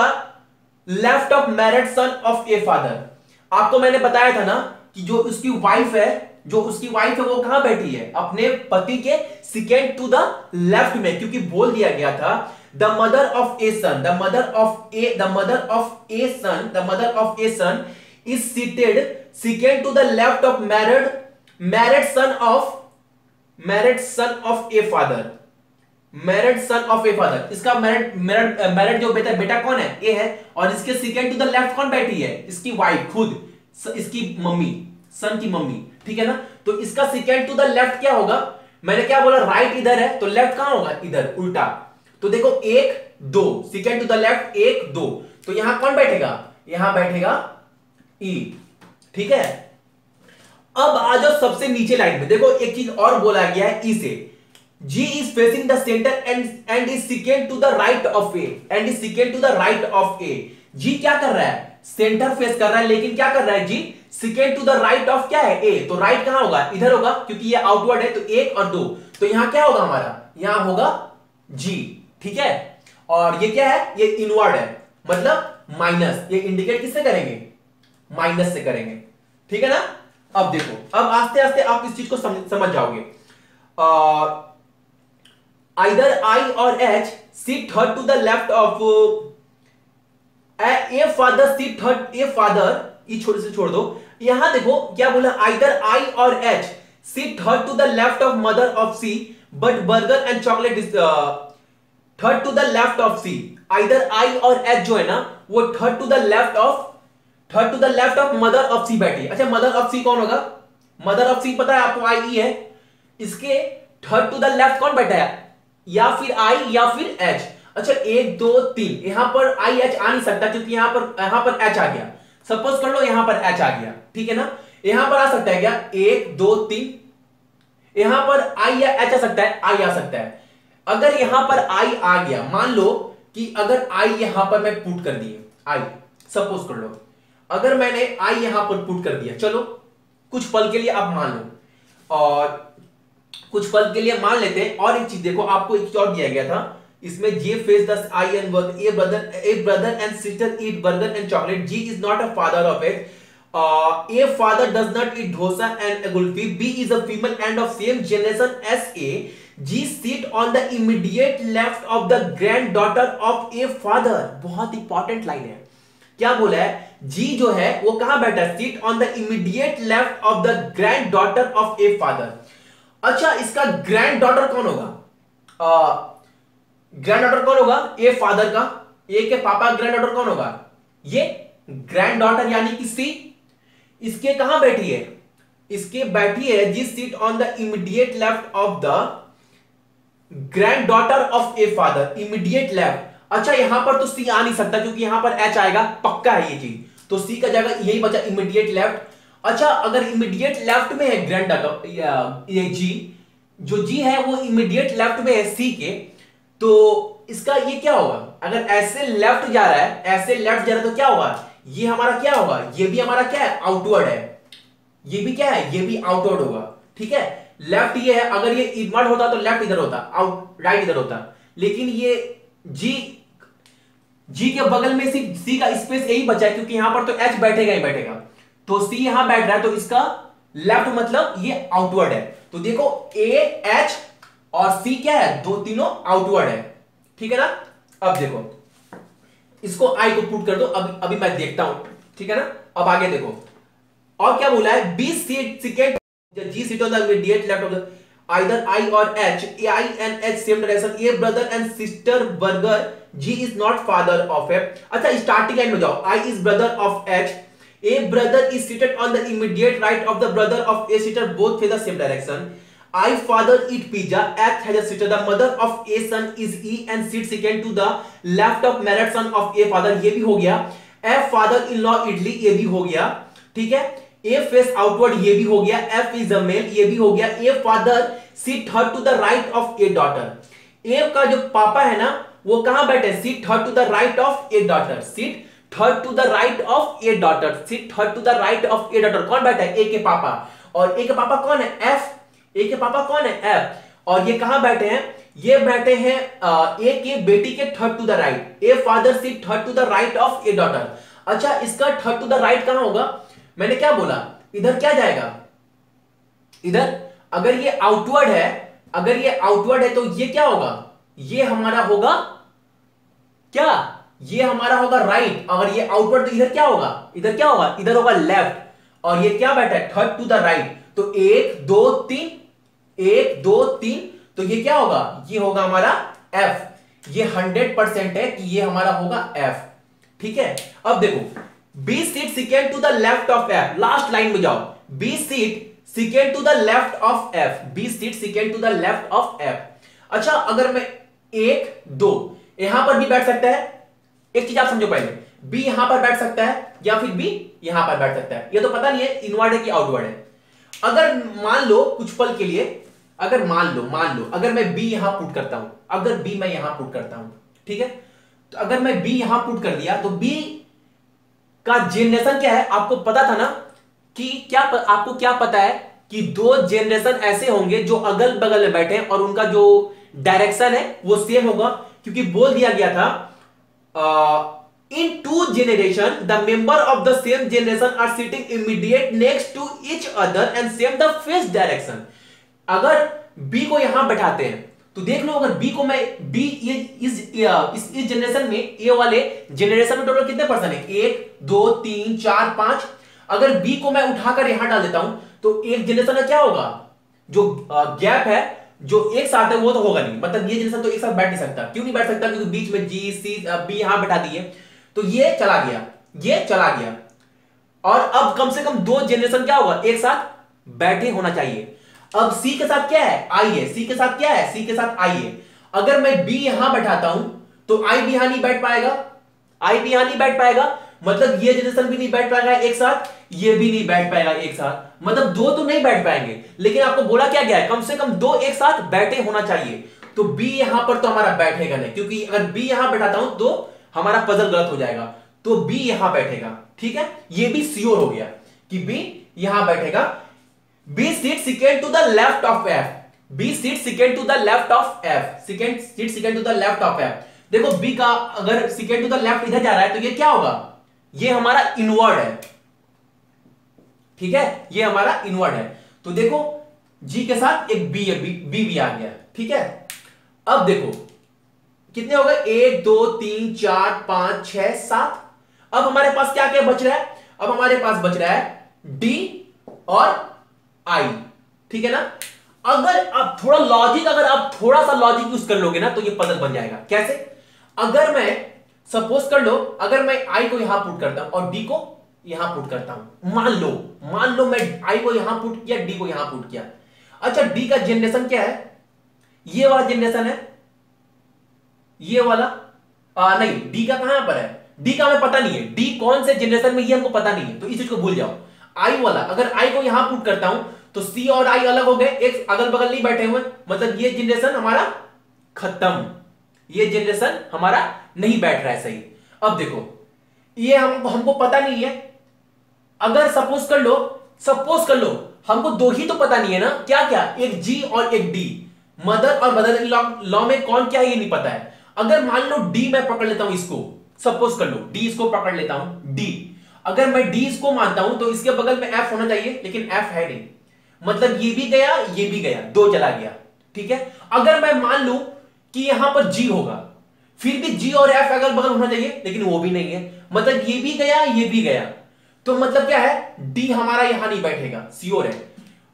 left of married son of A father. आपको मैंने बताया था ना कि जो उसकी वाइफ है, वो कहां बैठी है, अपने पति के सेकेंड टू द लेफ्ट में, क्योंकि बोल दिया गया था the mother of A son, the mother of A son second to the left of married son of a father, इसका married जो बेटा कौन है, ए है, और इसके second to the left कौन बैठी है, इसकी वाइफ खुद, इसकी मम्मी, सन की मम्मी। ठीक है ना। तो इसका second to the left क्या होगा, मैंने क्या बोला, राइट इधर है तो लेफ्ट कहां होगा, इधर, उल्टा। तो देखो 1 2, second to the left 1 2, तो यहां कौन बैठेगा, यहां बैठेगा ई। ठीक है। अब आ जाओ सबसे नीचे लाइन में, देखो एक चीज और बोला गया है ई से, G is facing the center and is second to the right of A, G क्या कर रहा है, सेंटर फेस कर रहा है, लेकिन क्या कर रहा है, G second to the right of क्या है, ए, तो राइट कहां होगा, इधर होगा, क्योंकि ये आउटवर्ड है, तो 1 और 2, तो यहां क्या होगा हमारा, यहां होगा G। ठीक है। और ये क्या है, ये इनवर्ड है, मतलब माइनस, ये इंडिकेट किससे करेंगे, माइनस से करेंगे। ठीक है ना। अब देखो, अब आस्ते आस्ते आप इस चीज को समझ जाओगे। आइदर आई और H seat third to the left of A father, seat third a father, ये छोड़ दो। यहां देखो क्या बोला, आइदर आई और H seat third to the left of mother of C but burger and chocolate is third to the left of C. Either I और H जो है ना, वो third to the left of mother of C बैठी। अच्छा, mother of सी कौन होगा, mother of सी पता है आपको, आई ई है, इसके थर्ड टू द लेफ्ट कौन बैठा है, या फिर आई या फिर एच। अच्छा, 1 2 3, यहां पर आई एच आ नहीं सकता, क्योंकि यहां पर एच आ गया। सपोज कर लो यहां पर एच आ गया, ठीक है ना। यहां पर आ सकता है क्या, 1 2 3, यहां पर आई या एच आ सकता है, आई आ सकता है, अगर यहां पर आई आ गया, मान लो कि अगर आई यहां पर मैं पुट कर दिए, आई सपोज कर लो, अगर मैंने आई यहां पर पुट कर दिया, चलो कुछ पल के लिए आप मान लो, और कुछ पल के लिए मान लेते हैं। और एक चीज देखो, आपको एक और दिया गया था इसमें, J face the I and work, A brother and sister eat burger and chocolate, G is not a father of eight, a father does not eat dosa and gulfi, B is a female and of same generation as A, G sit on the immediate left of the granddaughter of a father। बहुत important line है, क्या बोला है, G जो है वो कहां बैठा है, sit on the immediate left of the granddaughter of a father। अच्छा, इसका ग्रैंड डॉटर कौन होगा, ग्रैंड डॉटर कौन होगा, ए फादर का, ए के पापा ग्रैंड डॉटर कौन होगा, ये ग्रैंड डॉटर यानी कि सी। इसके कहां बैठी है, इसके बैठी है G seat on the immediate left of the granddaughter of A father, immediate left. अच्छा, यहां पर तो सी आ नहीं सकता क्योंकि यहां पर एच आएगा, पक्का है ये चीज, तो सी का जगह यही बचा इमीडिएट लेफ्ट। अच्छा, अगर इमीडिएट लेफ्ट में है ग्रैंड डॉटर, ये जी जो जी है वो इमीडिएट लेफ्ट में है सी के, तो इसका ये क्या होगा, अगर ऐसे लेफ्ट जा रहा है, ऐसे लेफ्ट जा रहा है तो क्या होगा, ये हमारा क्या होगा, ये भी हमारा क्या है, आउटवर्ड है, ये भी क्या है, ये भी आउटवर्ड होगा। ठीक है, लेफ्ट ये है, अगर ये इनवर्ड होता तो लेफ्ट इधर होता, आउट राइट इधर होता, लेकिन ये जी के बगल में सिर्फ सी का स्पेस यही बचा है क्योंकि यहां पर तो एच बैठेगा ही बैठेगा, तो सी यहां बैठ रहा है, तो इसका लेफ्ट मतलब ये आउटवर्ड है। तो देखो ए एच और सी क्या है, दो तीनों आउटवर्ड है। ठीक है ना, अब देखो इसको आई को पुट कर दो, अभी मैं देखता हूं। ठीक है ना, अब आगे देखो और क्या बोला है, B seat second G seat on the immediate left of the either I और H, A I and H same direction, A brother and sister burger, G is not father of A. अच्छा, starting line में जाओ, I is brother of H, A brother is seated on the immediate right of the brother of A sister, both face the same direction, I father eat pizza, H has a sister, the mother of A son is E and sits second to the left of married son of A father, ये भी हो गया। F father in law idli, ये भी हो गया। ठीक है, A face outward, ये भी हो गया। F is a male, ये भी हो गया। A father sit third to the right of A daughter, A का जो पापा है ना वो कहां बैठे, sit third to the right of A daughter, sit third to the right of A daughter, sit third to the right of A daughter, कौन बैठा है, A के पापा, और A के पापा कौन है, F, ए के पापा कौन है, एफ, और ये कहां बैठे हैं, ये बैठे हैं ए के बेटी के third to the right, a father seat third to the right of A daughter. अच्छा, इसका थर्ड टू द राइट कहां होगा, मैंने क्या बोला, इधर क्या जाएगा, इधर अगर ये आउटवर्ड है, अगर ये आउटवर्ड है तो ये क्या होगा, ये हमारा होगा क्या, ये हमारा होगा राइट, अगर ये आउटवर्ड तो इधर क्या होगा, इधर क्या होगा, इधर होगा लेफ्ट, और ये क्या बैठा है थर्ड टू द राइट, तो 1 2 3 1 2 3, तो ये क्या होगा, ये होगा हमारा F, ये 100% है कि ये हमारा होगा F। ठीक है, अब देखो B seat second to the left of F, last line में जाओ, B seat second to the left of F, B seat second to the left of F। अच्छा, अगर मैं 1 2 यहां पर भी बैठ सकता है, एक चीज आप समझो पहले, B यहां पर बैठ सकता है या फिर B यहां पर बैठ सकता है, ये तो पता नहीं है इनवर्ड है कि आउटवर्ड है। अगर मान लो कुछ पल के लिए, अगर मान लो अगर मैं B यहां पुट करता हूं, अगर B मैं यहां पुट करता हूं, ठीक है, तो अगर मैं B यहां पुट कर दिया तो B का जनरेशन क्या है, आपको पता था ना कि क्या आपको क्या पता है कि दो जनरेशन ऐसे होंगे जो अगल बगल में बैठे हैं और उनका जो डायरेक्शन है वो सेम होगा, क्योंकि बोल दिया गया था in two generation the member of the same generation are sitting immediate next to each other and same the face direction। अगर B को यहां बैठाते हैं तो देख लो, अगर B को मैं B ये इस जनरेशन में, A वाले जनरेशन में टोटल कितने पर्सन है, 1 2 3 4 5, अगर B को मैं उठाकर यहां डाल देता हूं तो एक जनरेशन में क्या होगा, जो गैप है जो एक साथ है वो तो होगा नहीं, मतलब ये जनरेशन तो एक साथ बैठ नहीं सकता, क्यों नहीं बैठ सकता, क्योंकि बीच में G C B यहां बैठा दिए, तो ये चला गया, ये चला गया, और अब कम से कम दो जनरेशन क्या होगा, एक साथ बैठे होना चाहिए। अब C के साथ क्या है, I है, C के साथ क्या है, C के साथ I है। अगर मैं B यहां बैठाता हूं तो I भी यहां नहीं बैठ पाएगा, I भी यहां नहीं बैठ पाएगा, मतलब ये जनरेशन भी नहीं बैठ पाएगा एक साथ, ये भी नहीं बैठ पाएगा एक साथ, मतलब दो तो नहीं बैठ पाएंगे, लेकिन आपको बोला क्या गया है, कम से कम दो एक साथ बैठे होना चाहिए। तो बी यहां पर तो हमारा बैठेगा नहीं, क्योंकि अगर बी यहां बैठाता हूं तो हमारा पजल गलत हो जाएगा, तो बी यहां बैठेगा। ठीक है, ये भी श्योर हो गया कि बी यहां बैठेगा। B seat second to the left of F, B seat second to the left of F, second seat second to the left of F. देखो बी का अगर सेकेंड टू द लेफ्ट इधर जा रहा है तो ये क्या होगा, ये हमारा इनवर्ड है। ठीक है, ये हमारा इनवर्ड है। तो देखो जी के साथ एक बी है, बी भी आ गया। ठीक है, अब देखो कितने हो गए, 1 2 3 4 5 6 7। अब हमारे पास क्या क्या बच रहा है, अब हमारे पास बच रहा है डी और आई। ठीक है ना, अगर आप थोड़ा लॉजिक, अगर आप थोड़ा सा लॉजिक यूज कर लोगे ना तो ये पजल बन जाएगा। कैसे, अगर मैं सपोज कर लो, अगर मैं आई को यहां पुट करता हूं और डी को यहां पुट करता हूं, मान लो मैं आई को यहां पुट किया, डी को यहां पुट किया। अच्छा, डी का जनरेशन क्या है, ये वाला जनरेशन है, ये वाला नहीं, डी का कहां पर है, डी का हमें पता नहीं है, डी कौन से जनरेशन में ये हमको पता नहीं है, तो इस चीज को भूल जाओ। आई वाला, अगर आई को यहां पुट करता हूं तो सी और आई अलग हो गए, एक अगल बगल नहीं बैठे हुए, मतलब ये जनरेशन हमारा खत्म, ये जनरेशन हमारा नहीं बैठ रहा है सही। अब देखो ये हमको पता नहीं है, अगर सपोज कर लो हमको दो ही तो पता नहीं है ना, क्या क्या, एक जी और एक डी, मदर और मदर इन लॉ में कौन क्या है ये नहीं पता है। अगर मान लो डी मैं पकड़ लेता हूं इसको, सपोज कर लो डी इसको पकड़ लेता हूं, डी, अगर मैं डी इसको मानता हूं तो इसके बगल में एफ होना चाहिए, लेकिन एफ है नहीं, मतलब ये भी गया, ये भी गया, दो चला गया। ठीक है, अगर मैं मान लूं कि यहां पर जी होगा, फिर भी जी और एफ अगल बगल होना चाहिए, लेकिन वो भी नहीं है, मतलब ये भी गया, ये भी गया, तो मतलब क्या है, डी हमारा यहां नहीं बैठेगा, श्योर है।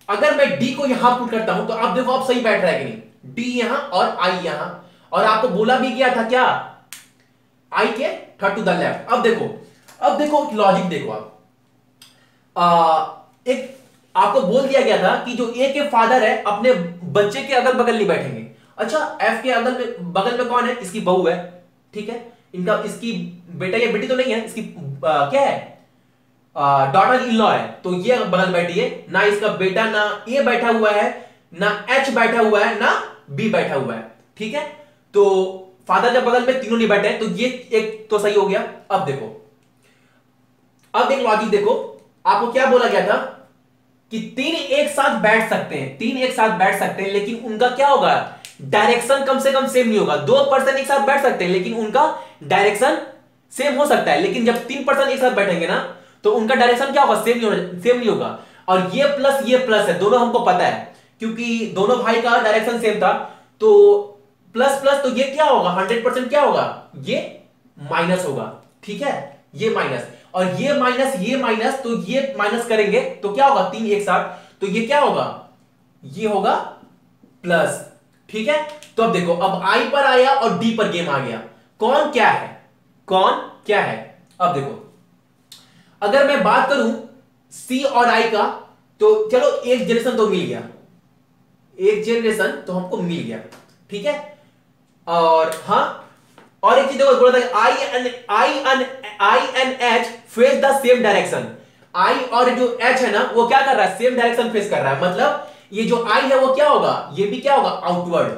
अगर मैं डी को यहां पुट करता हूं तो आप देखो आप सही बैठ रहा है कि नहीं, डी यहां और आई यहां, और आपको बोला भी गया था क्या, आई के थर्ड टू द लेफ्ट। अब देखो लॉजिक देखो आप, एक आपको बोल दिया गया था कि जो ए के फादर है अपने बच्चे के अगल बगल नहीं बैठेंगे। अच्छा, एफ के बगल में कौन है, इसकी बहू है। ठीक है, इनका इसकी बेटा या बेटी तो नहीं है, इसकी क्या है, डॉटर इन लॉ है, तो ये बगल बैठी है ना, इसका बेटा ना ए बैठा हुआ है, ना एच बैठा हुआ है, ना बी बैठा हुआ है। ठीक है, तो फादर के बगल में तीनों नहीं बैठे हैं, तो ये एक तो सही हो गया। अब देखो, अब एक लॉजिक देखो, आपको क्या बोला गया था कि तीन एक साथ बैठ सकते हैं, तीन एक साथ बैठ सकते हैं, लेकिन उनका क्या होगा, डायरेक्शन कम से कम सेम नहीं होगा। 2% एक साथ बैठ सकते हैं लेकिन उनका डायरेक्शन सेम हो सकता है, लेकिन जब 3% एक साथ बैठेंगे ना तो उनका डायरेक्शन क्या होगा, सेम नहीं होगा। और ये प्लस है, दोनों हमको पता है क्योंकि दोनों भाई का डायरेक्शन सेम था, तो प्लस प्लस, तो ये क्या होगा, 100% क्या होगा, ये माइनस होगा। ठीक है, ये माइनस और ये माइनस, तो ये माइनस करेंगे तो क्या होगा, तीन एक साथ, तो ये क्या होगा, ये होगा प्लस। ठीक है, तो अब देखो, अब आई पर आया और डी पर गेम आ गया, कौन क्या है, कौन क्या है। अब देखो, अगर मैं बात करूं सी और आई का, तो चलो एक जनरेशन तो मिल गया, एक जनरेशन तो हमको मिल गया। ठीक है, और हां, और एक चीज देखो, बोला था I and H face the same direction. I और जो एच है ना वो क्या कर रहा है, सेम डायरेक्शन फेस कर रहा है, मतलब ये जो आई है वो क्या होगा, ये भी क्या होगा, आउटवर्ड,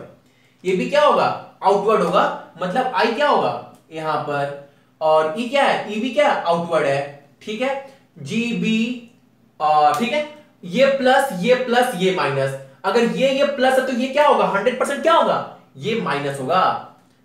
ये भी क्या होगा, आउटवर्ड होगा, मतलब आई क्या होगा यहां पर, और ई क्या है, ई भी क्या आउटवर्ड है। ठीक है, जी बी, ठीक है, ये प्लस ये माइनस, अगर ये प्लस है तो ये क्या होगा, 100% क्या होगा, ये माइनस होगा।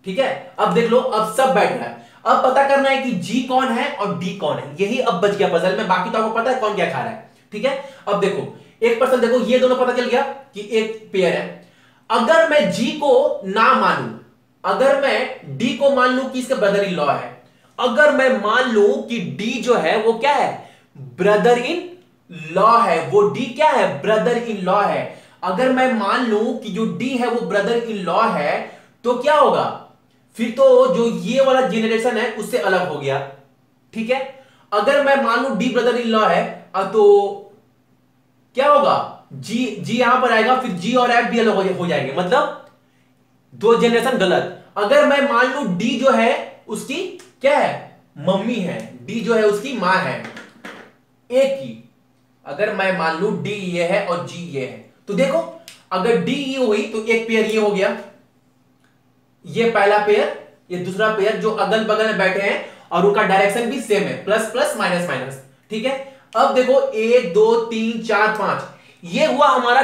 ठीक है, अब देख लो, अब सब बैठ रहा है, अब पता करना है कि जी कौन है और डी कौन है, यही अब बच गया पजल में, बाकी तो आपको पता है कौन क्या खा रहा है। ठीक है, अब देखो 1% देखो, ये दोनों पता चल गया कि एक पेयर है। अगर मैं जी को ना मानूं, अगर मैं डी को मान लूं कि इसका ब्रदर इन लॉ है, अगर मैं मान लूं कि डी जो है वो क्या है, ब्रदर इन लॉ है, वो डी क्या है, ब्रदर इन लॉ है, अगर मैं मान लूं कि जो डी है वो ब्रदर इन लॉ है, तो क्या होगा, फिर तो जो ये वाला जनरेशन है उससे अलग हो गया। ठीक है, अगर मैं मान लूं डी ब्रदर इन लॉ है, तो क्या होगा, जी यहां पर आएगा, फिर जी और एफ भी अलग हो जाएंगे, मतलब दो जनरेशन गलत। अगर मैं मान लूं डी जो है उसकी क्या है, मम्मी है, डी जो है उसकी मां है, एक ही, अगर मैं मान लूं डी ये है और जी ये है, तो देखो अगर डी ये हुई तो एक पेयर ये हो गया, ये पहला पेयर, ये दूसरा पेयर जो अगल बगल में बैठे हैं और उनका डायरेक्शन भी सेम है, प्लस प्लस माइनस माइनस। ठीक है, अब देखो 1 2 3 4 5, ये हुआ हमारा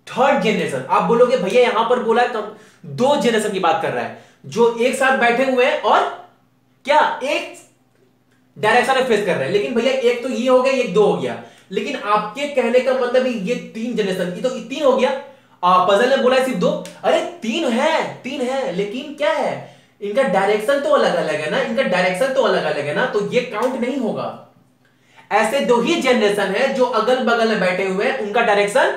थर्ड जनरेशन। आप बोलोगे भैया यहां पर बोला कम 2 जनरेशन की बात कर रहा है, जो एक साथ बैठे हुए हैं और क्या एक डायरेक्शन में फेस कर रहे हैं। लेकिन भैया एक तो ये हो गया, एक 2 हो गया, लेकिन आपके कहने का मतलब ये 3 जनरेशन, ये तो 3 हो गया। पजल ने बोला सिर्फ 2, अरे 3 है, लेकिन क्या है, इनका डायरेक्शन तो अलग अलग है ना, इनका डायरेक्शन तो अलग अलग है ना, तो ये काउंट नहीं होगा। ऐसे 2 ही जनरेशन है जो अगल बगल में बैठे हुए हैं, उनका डायरेक्शन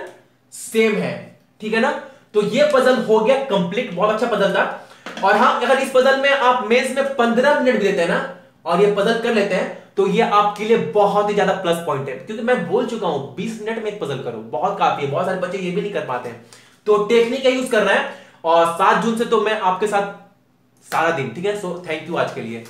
सेम है। ठीक है ना, तो ये पजल हो गया कंप्लीट, बहुत अच्छा पजल था। और हाँ, अगर इस पजल में आप मेंस में 15 मिनट भी देते हैं ना और ये पजल कर लेते हैं, तो ये आपके लिए बहुत ही ज्यादा प्लस पॉइंट है, क्योंकि मैं बोल चुका हूं 20 मिनट में एक पजल करो, बहुत काफी है। बहुत सारे बच्चे ये भी नहीं कर पाते हैं, तो टेक्निक का यूज करना है। और 7 जून से तो मैं आपके साथ सारा दिन। ठीक है, सो थैंक यू आज के लिए।